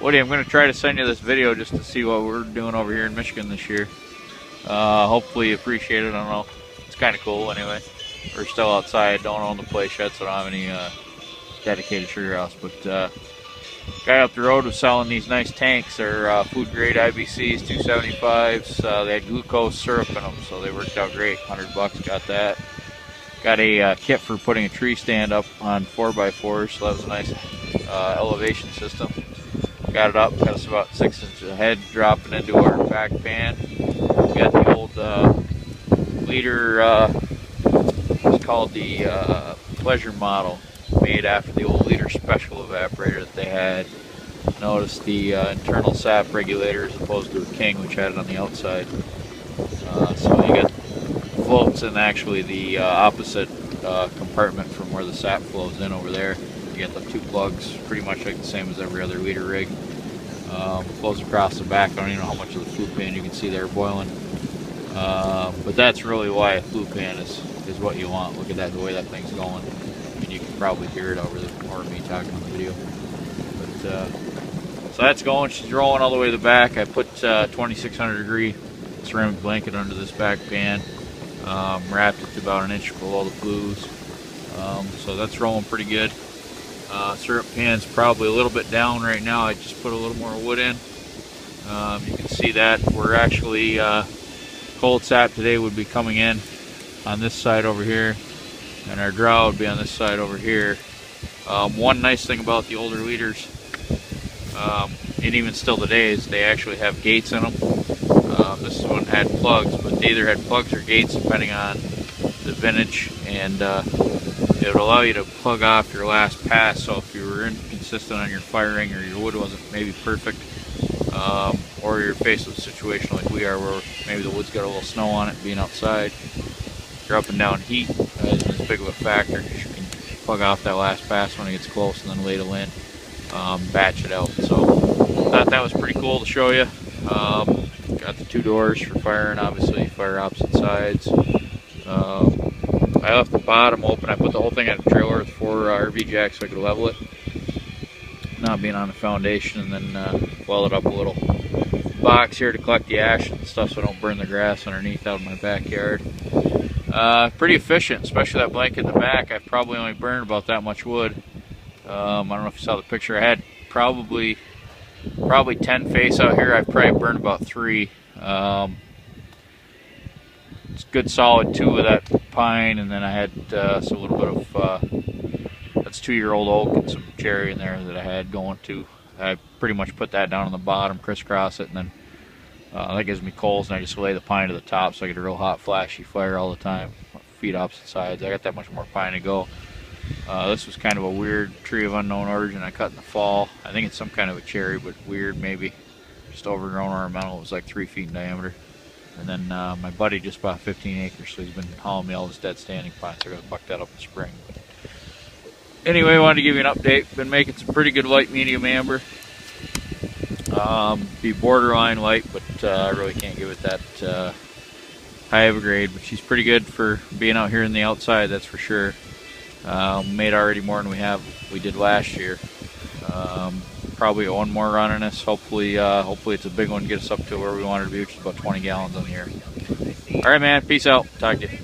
Woody, I'm going to try to send you this video just to see what we're doing over here in Michigan this year. Hopefully you appreciate it. I don't know. It's kind of cool anyway. We're still outside. Don't own the place yet, so I don't have any dedicated sugar house. But guy up the road was selling these nice tanks. They're food grade IBCs, 275s. They had glucose syrup in them, so they worked out great. $100, got that. Got a kit for putting a tree stand up on 4x4s, so that was a nice elevation system. Got it up, got us about 6 inches ahead, dropping into our back pan. We got the old liter, it's called the Pleasure model, made after the old liter special evaporator that they had. Notice the internal sap regulator as opposed to a King, which had it on the outside. So you got floats in actually the opposite compartment from where the sap flows in over there. You get the 2 plugs, pretty much like the same as every other liter rig. Flows across the back. I don't even know how much of the flue pan you can see there boiling. But that's really why a flue pan is what you want. Look at that, the way that thing's going. I mean, you can probably hear it over me talking on the video. But so that's going. She's rolling all the way to the back. I put 2600 degree ceramic blanket under this back pan. Wrapped it to about 1 inch below the flues. So that's rolling pretty good. Syrup pan's probably a little bit down right now. I just put a little more wood in. You can see that we're actually cold sap today would be coming in on this side over here, and our draw would be on this side over here. One nice thing about the older liters, and even still today, is they actually have gates in them. This one had plugs, but they either had plugs or gates depending on the vintage, and it would allow you to plug off your last pass. So if you were inconsistent on your firing, or your wood wasn't maybe perfect, or you're faced with a situation like we are where maybe the wood's got a little snow on it being outside, your up and down heat isn't as big of a factor. You can plug off that last pass when it gets close and then ladle in, batch it out. So I thought that was pretty cool to show you. Got the 2 doors for firing, obviously, fire opposite sides. I left the bottom open. I put the whole thing on a trailer with 4 RV jacks so I could level it, not being on the foundation, and then welded up a little box here to collect the ash and stuff so I don't burn the grass underneath out in my backyard. Pretty efficient, especially that blanket in the back. I've probably only burned about that much wood. I don't know if you saw the picture. I had probably 10 face out here. I've probably burned about 3. It's good solid 2 of that pine, and then I had a little bit of that's 2-year-old oak and some cherry in there that I had going too. I pretty much put that down on the bottom, crisscross it, and then that gives me coals, and I just lay the pine to the top so I get a real hot flashy fire all the time. Feet opposite sides. I got that much more pine to go. This was kind of a weird tree of unknown origin I cut in the fall. I think it's some kind of a cherry, but weird, maybe just overgrown ornamental. It was like 3 feet in diameter. And then my buddy just bought 15 acres, so he's been hauling me all this dead standing pine, so I gotta buck that up in the spring. But anyway, I wanted to give you an update. Been making some pretty good light medium amber. Be borderline light, but I really can't give it that high of a grade, but she's pretty good for being out here in the outside, that's for sure. Made already more than we did last year. Probably 1 more run on this. Hopefully it's a big one to get us up to where we wanted to be, which is about 20 gallons on the year. All right, man. Peace out. Talk to you.